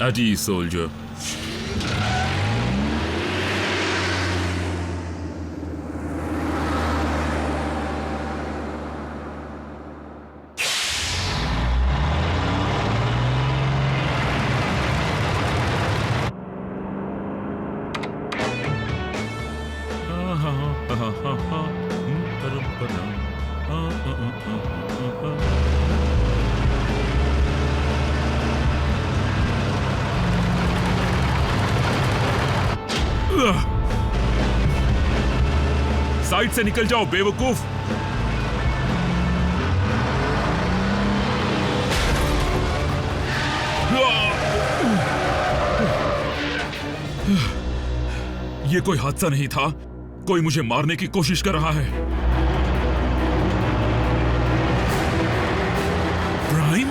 At ease, soldier. Side से निकल जाओ बेवकूफ। ये कोई हादसा नहीं था, कोई मुझे मारने की कोशिश कर रहा है। प्राइम?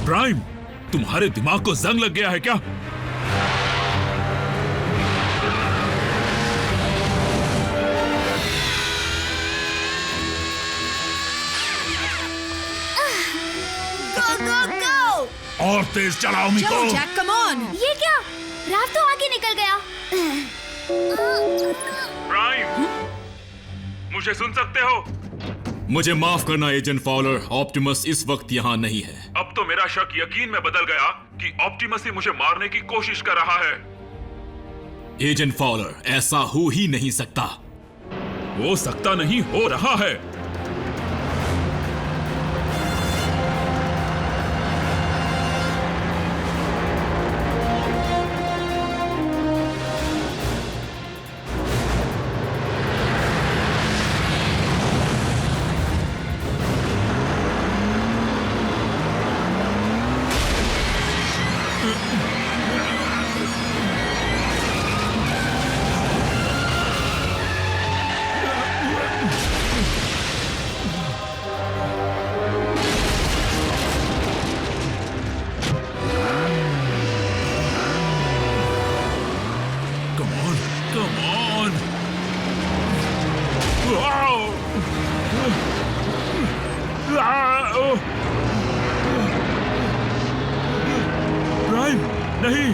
प्राइम, तुम्हारे दिमाग को जंग लग गया है क्या? Go, go, go! और तेज चलाओ मिको। चलो जैक, कम ऑन। ये क्या? राव तो आगे निकल गया। प्राइम, मुझे सुन सकते हो? मुझे माफ करना एजेंट फॉलर, ऑप्टिमस इस वक्त यहाँ नहीं है। अब तो मेरा शक यकीन में बदल गया कि ऑप्टिमस ही मुझे मारने की कोशिश कर रहा है। एजेंट फॉलर, ऐसा हो ही नहीं सकता। हो सकता नहीं, हो रहा है। प्राइम, नहीं।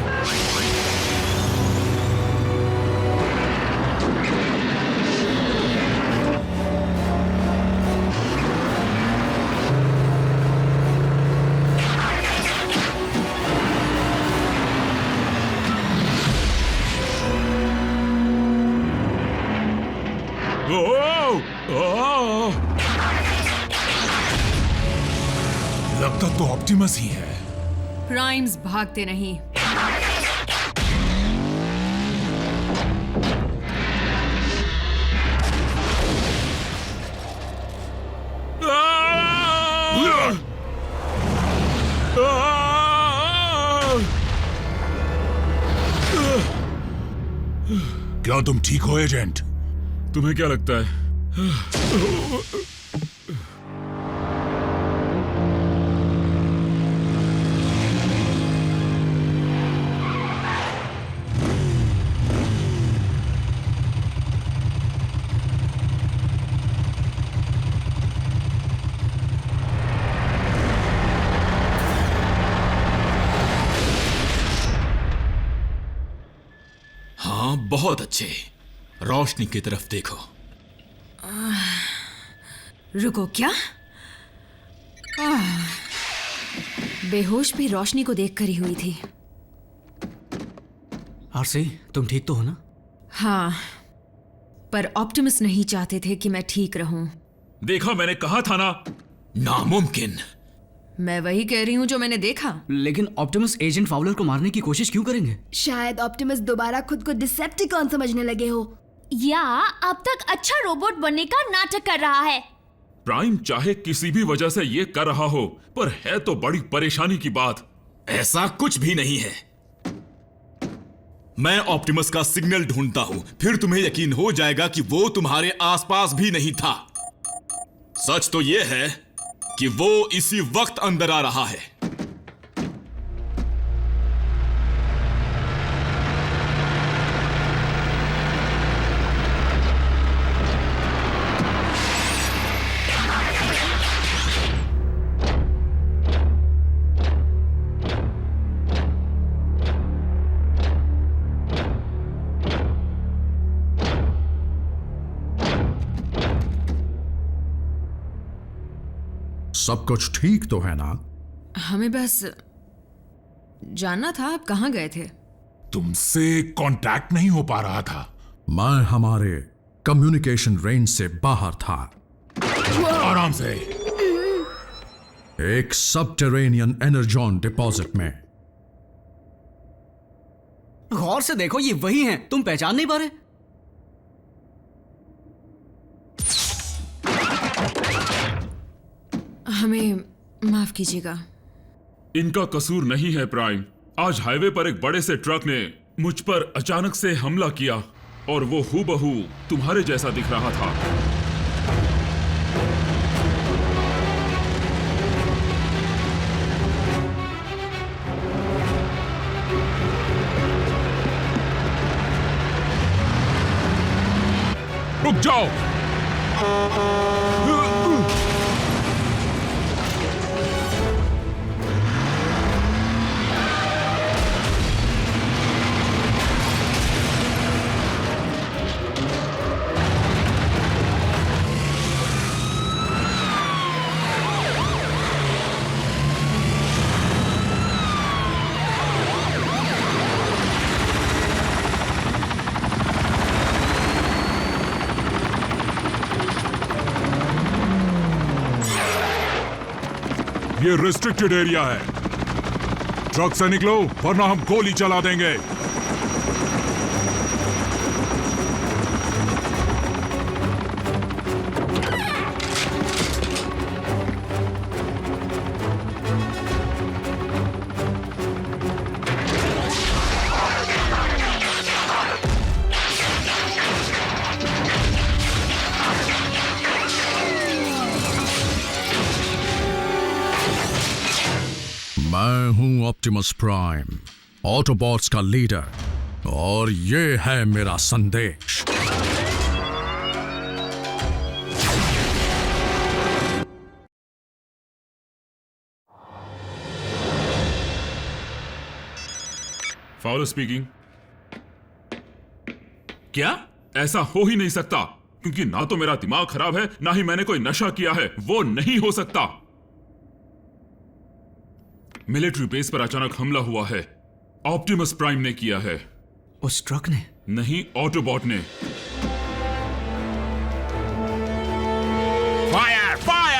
लगता तो ऑप्टिमस ही है। प्राइम्स भागते नहीं। क्या तुम ठीक हो एजेंट? तुम्हें क्या लगता है? हाँ, बहुत अच्छे। रोशनी की तरफ देखो। रुको, क्या? बेहोश भी रोशनी को देख कर ही हुई थी। आरसी, तुम ठीक तो हो ना? हाँ, पर ऑप्टिमस नहीं चाहते थे कि मैं ठीक रहूं। देखा, मैंने कहा था ना। नामुमकिन। मैं वही कह रही हूं जो मैंने देखा। लेकिन ऑप्टिमस एजेंट फाउलर को मारने की कोशिश क्यों करेंगे? शायद ऑप्टिमस दोबारा खुद को डिसेप्टिकॉन समझने लगे हो, या अब तक अच्छा रोबोट बनने का नाटक कर रहा है। प्राइम चाहे किसी भी वजह से ये कर रहा हो, पर है तो बड़ी परेशानी की बात। ऐसा कुछ भी नहीं है। मैं ऑप्टिमस का सिग्नल ढूंढता हूं, फिर तुम्हें यकीन हो जाएगा कि वो तुम्हारे आसपास भी नहीं था। सच तो यह है कि वो इसी वक्त अंदर आ रहा है। सब कुछ ठीक तो है ना? हमें बस जानना था आप कहाँ गए थे। तुमसे कांटेक्ट नहीं हो पा रहा था। मैं हमारे कम्युनिकेशन रेंज से बाहर था। आराम से। एक सबटेरेनियन एनर्जॉन डिपॉजिट में। गौर से देखो, ये वही हैं। तुम पहचान नहीं पा रहे? हमें माफ कीजिएगा। इनका कसूर नहीं है प्राइम। आज हाईवे पर एक बड़े से ट्रक ने मुझ पर अचानक से हमला किया और वो हूबहू तुम्हारे जैसा दिख रहा था। रुक जाओ। ये रिस्ट्रिक्टेड एरिया है। ट्रक से निकलो वरना हम गोली चला देंगे। मैं हूं ऑप्टिमस प्राइम, ऑटोबॉट्स का लीडर, और ये है मेरा संदेश। Fowler speaking. क्या? ऐसा हो ही नहीं सकता, क्योंकि ना तो मेरा दिमाग खराब है, ना ही मैंने कोई नशा किया है। वो नहीं हो सकता। मिलिट्री बेस पर अचानक हमला हुआ है। ऑप्टिमस प्राइम ने किया है। उस ट्रक ने? नहीं, ऑटोबॉट ने। Fire fire.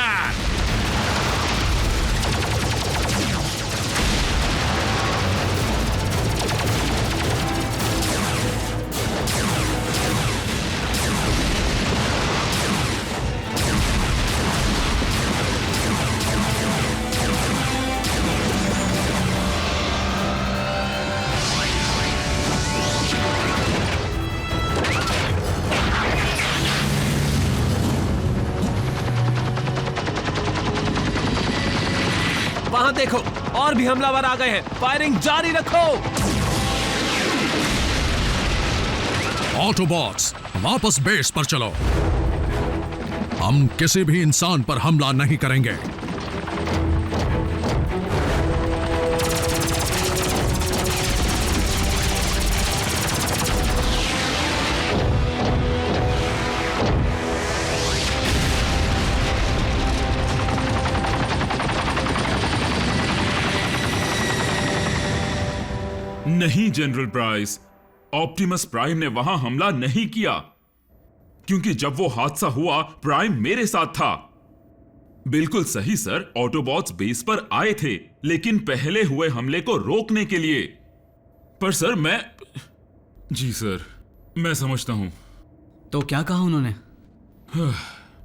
वहां देखो, और भी हमलावर आ गए हैं। फायरिंग जारी रखो। ऑटोबॉट्स, वापस बेस पर चलो। हम किसी भी इंसान पर हमला नहीं करेंगे। नहीं जनरल प्राइस, ऑप्टिमस प्राइम ने वहां हमला नहीं किया, क्योंकि जब वो हादसा हुआ प्राइम मेरे साथ था। बिल्कुल सही सर, ऑटोबॉट्स बेस पर आए थे, लेकिन पहले हुए हमले को रोकने के लिए। पर सर मैं... जी सर, मैं समझता हूं। तो क्या कहा उन्होंने?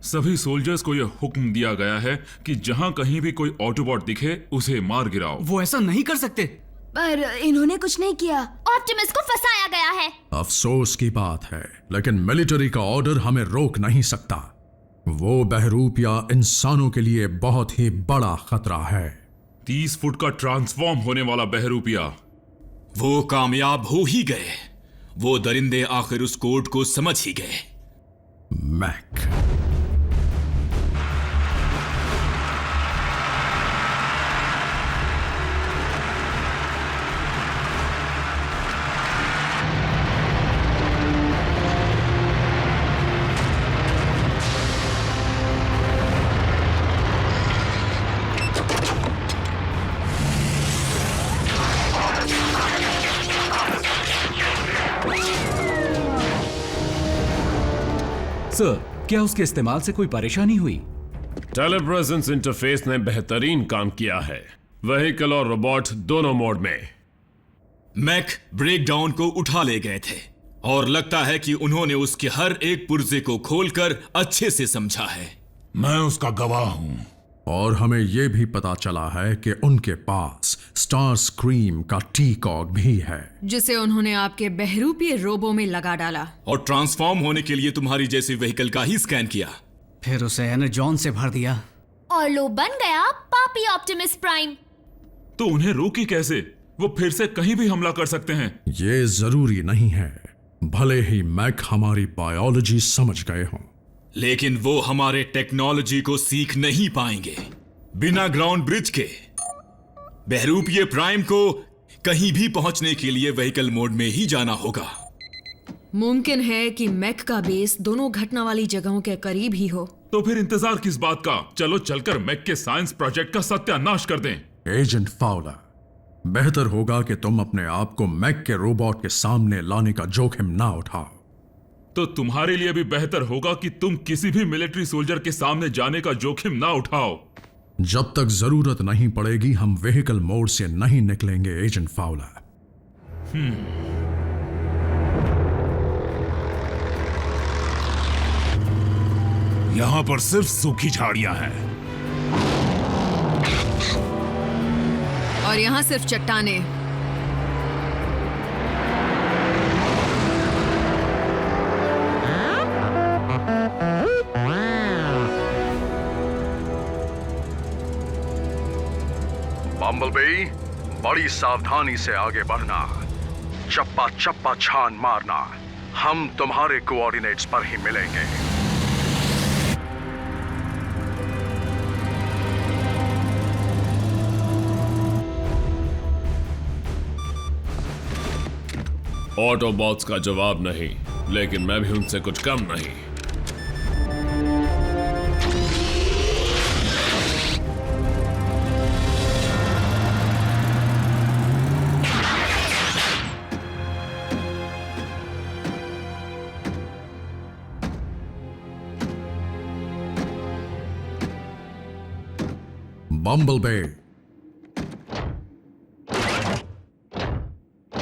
सभी सोल्जर्स को यह हुक्म दिया गया है कि जहां कहीं भी कोई ऑटोबॉट दिखे उसे मार गिराओ। वो ऐसा नहीं कर सकते। पर इन्होंने कुछ नहीं किया। ऑप्टिमस को फंसाया गया है। अफसोस की बात है, लेकिन मिलिट्री का ऑर्डर हमें रोक नहीं सकता। वो बहरूपिया इंसानों के लिए बहुत ही बड़ा खतरा है। 30 फुट का ट्रांसफॉर्म होने वाला बहरूपिया। वो कामयाब हो ही गए। वो दरिंदे आखिर उस कोड को समझ ही गए। मैक, सर, क्या उसके इस्तेमाल से कोई परेशानी हुई? टेलीप्रेजेंस इंटरफेस ने बेहतरीन काम किया है, व्हीकल और रोबोट दोनों मोड में। मैक ब्रेकडाउन को उठा ले गए थे और लगता है कि उन्होंने उसके हर एक पुर्जे को खोलकर अच्छे से समझा है। मैं उसका गवाह हूं। और हमें यह भी पता चला है कि उनके पास स्टार स्क्रीम का टी-कॉग भी है, जिसे उन्होंने आपके बहरूपीय रोबो में लगा डाला और ट्रांसफॉर्म होने के लिए तुम्हारी जैसी व्हीकल का ही स्कैन किया, फिर उसे एनर्जॉन से भर दिया और लो बन गया पापी ऑप्टिमस प्राइम। तो उन्हें रोकी कैसे? वो फिर से कहीं भी हमला कर सकते हैं। ये जरूरी नहीं है, भले ही मैक हमारी बायोलॉजी समझ गए हों। लेकिन वो हमारे टेक्नोलॉजी को सीख नहीं पाएंगे। बिना ग्राउंड ब्रिज के बहरूपीय प्राइम को कहीं भी पहुंचने के लिए व्हीकल मोड में ही जाना होगा। मुमकिन है कि मैक का बेस दोनों घटना वाली जगहों के करीब ही हो। तो फिर इंतजार किस बात का? चलो चलकर मैक के साइंस प्रोजेक्ट का सत्यानाश कर दें। एजेंट फाउलर, बेहतर होगा कि तुम अपने आप को मैक के रोबोट के सामने लाने का जोखिम ना उठाओ। तो तुम्हारे लिए भी बेहतर होगा कि तुम किसी भी मिलिट्री सोल्जर के सामने जाने का जोखिम ना उठाओ। जब तक जरूरत नहीं पड़ेगी हम व्हीकल मोड से नहीं निकलेंगे एजेंट फाउलर। यहां पर सिर्फ सूखी झाड़ियां हैं। और यहाँ सिर्फ चट्टानें। बम्बलबी, बड़ी सावधानी से आगे बढ़ना, चप्पा चप्पा छान मारना। हम तुम्हारे कोऑर्डिनेट्स पर ही मिलेंगे। ऑटोबॉट्स का जवाब नहीं, लेकिन मैं भी उनसे कुछ कम नहीं। बम्बलबे,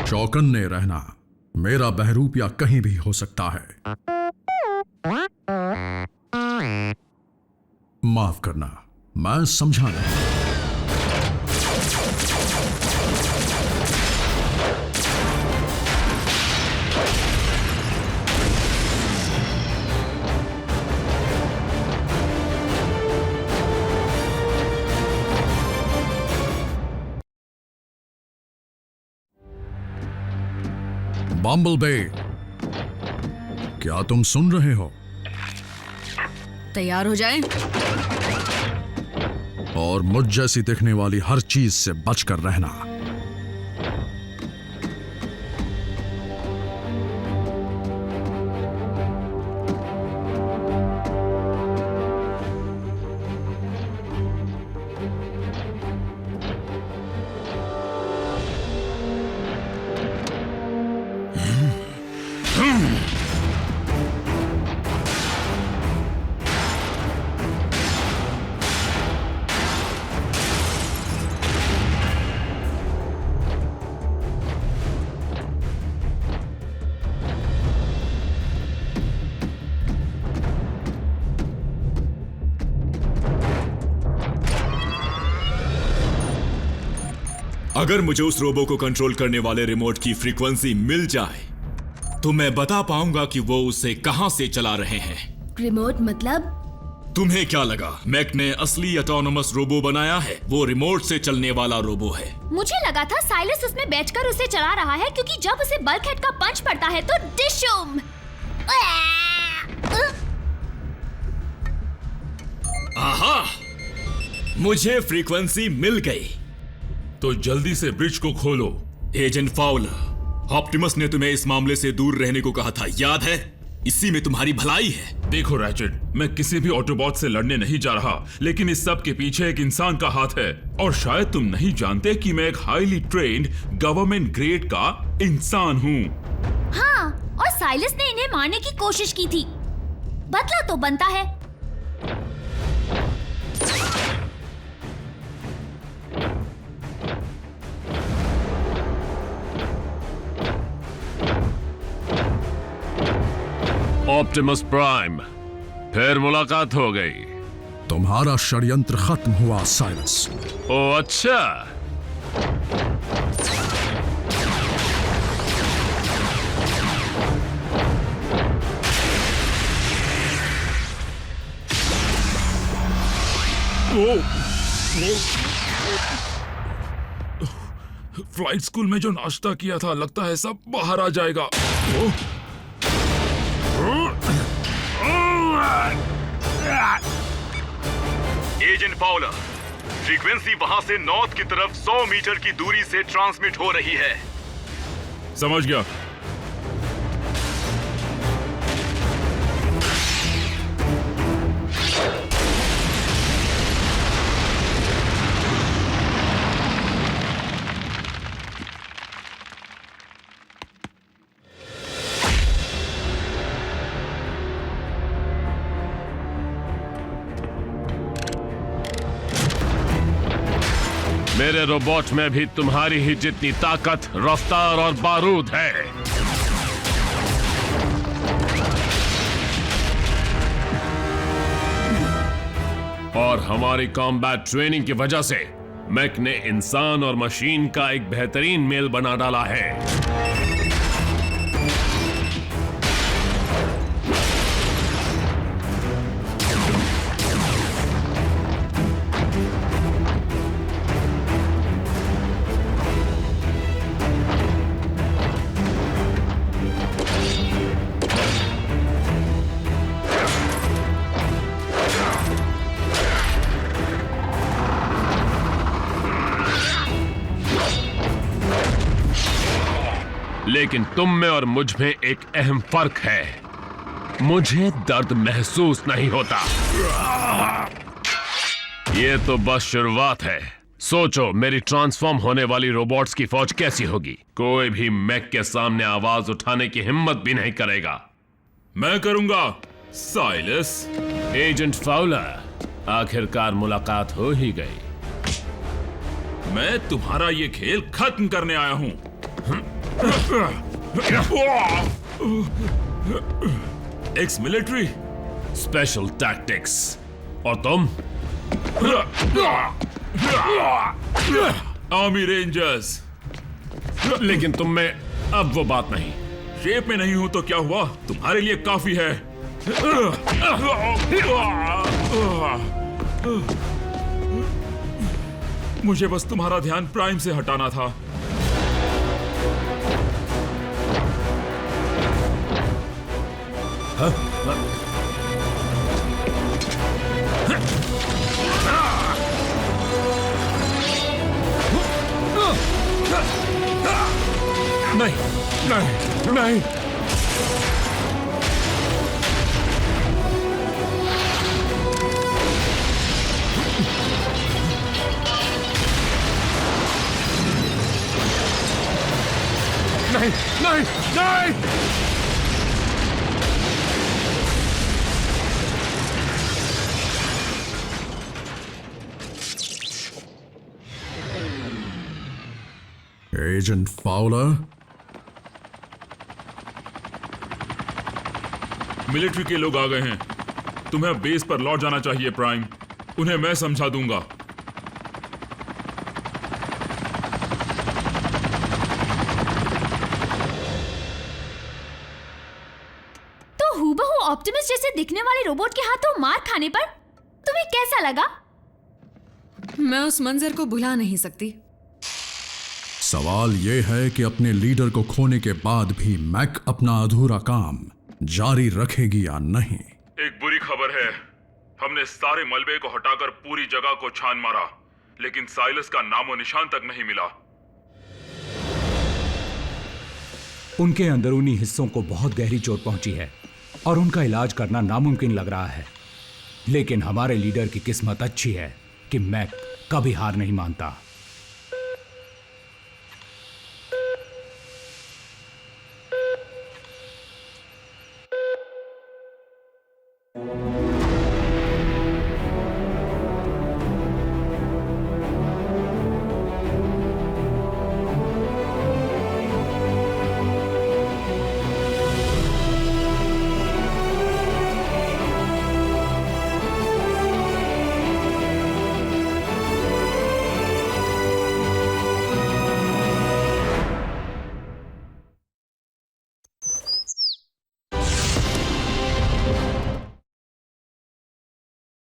चौकन्ने रहना, मेरा बहरूपिया कहीं भी हो सकता है। माफ करना, मैं समझा नहीं। बम्बलबे, क्या तुम सुन रहे हो? तैयार हो जाए और मुझ जैसी दिखने वाली हर चीज से बचकर रहना। अगर मुझे उस रोबो को कंट्रोल करने वाले रिमोट की फ्रीक्वेंसी मिल जाए तो मैं बता पाऊंगा कि वो उसे कहां से चला रहे हैं। रिमोट मतलब? तुम्हें क्या लगा मैक ने असली ऑटोनोमस रोबो बनाया है? वो रिमोट से चलने वाला रोबो है। मुझे लगा था साइलस उसमें बैठकर उसे चला रहा है, क्योंकि जब उसे बल्कहेड का पंच पड़ता है तो डिशुम। आहा, मुझे फ्रीक्वेंसी मिल गई। तो जल्दी से ब्रिज को खोलो। एजेंट फाउलर, ऑप्टिमस ने तुम्हें इस मामले से दूर रहने को कहा था, याद है? इसी में तुम्हारी भलाई है। देखो रैचेट, मैं किसी भी ऑटोबॉट से लड़ने नहीं जा रहा, लेकिन इस सब के पीछे एक इंसान का हाथ है। और शायद तुम नहीं जानते कि मैं एक हाईली ट्रेन्ड गवर्नमेंट ग्रेड का इंसान हूँ। हाँ, और साइलस ने इन्हें मारने की कोशिश की थी। बदला तो बनता है। ऑप्टिमस प्राइम, फिर मुलाकात हो गई। तुम्हारा षड्यंत्र खत्म हुआ साइलस। ओ अच्छा, फ्लाइट स्कूल में जो नाश्ता किया था, लगता है सब बाहर आ जाएगा। एजेंट फाउलर, फ्रीक्वेंसी वहां से नॉर्थ की तरफ 100 मीटर की दूरी से ट्रांसमिट हो रही है। समझ गया। मेरे रोबोट में भी तुम्हारी ही जितनी ताकत, रफ्तार और बारूद है। और हमारी कॉम्बैट ट्रेनिंग की वजह से मैक ने इंसान और मशीन का एक बेहतरीन मेल बना डाला है। लेकिन तुम में और मुझ में एक अहम फर्क है। मुझे दर्द महसूस नहीं होता। ये तो बस शुरुआत है। सोचो, मेरी ट्रांसफॉर्म होने वाली रोबोट्स की फौज कैसी होगी। कोई भी मैक के सामने आवाज उठाने की हिम्मत भी नहीं करेगा। मैं करूंगा साइलस। एजेंट फाउलर, आखिरकार मुलाकात हो ही गई। मैं तुम्हारा ये खेल खत्म करने आया हूं। Ex military special tactics. और तुम? Army rangers. लेकिन तुम में अब वो बात नहीं। शेप में नहीं हूं तो क्या हुआ, तुम्हारे लिए काफी है। मुझे बस तुम्हारा ध्यान प्राइम से हटाना था। नहीं, नहीं, नहीं। नहीं, नहीं, नहीं। एजेंट फाउलर, मिलिट्री के लोग आ गए हैं। तुम्हें बेस पर लौट जाना चाहिए प्राइम। उन्हें मैं समझा दूंगा। वो हूबहू ऑप्टिमस जैसे दिखने वाले रोबोट के हाथों मार खाने पर तुम्हें कैसा लगा? मैं उस मंजर को भुला नहीं सकती। सवाल यह है कि अपने लीडर को खोने के बाद भी मैक अपना अधूरा काम जारी रखेगी या नहीं। एक बुरी खबर है, हमने सारे मलबे को हटाकर पूरी जगह को छान मारा, लेकिन साइलस का नामो निशान तक नहीं मिला। उनके अंदरूनी हिस्सों को बहुत गहरी चोट पहुंची है और उनका इलाज करना नामुमकिन लग रहा है। लेकिन हमारे लीडर की किस्मत अच्छी है कि मैक कभी हार नहीं मानता।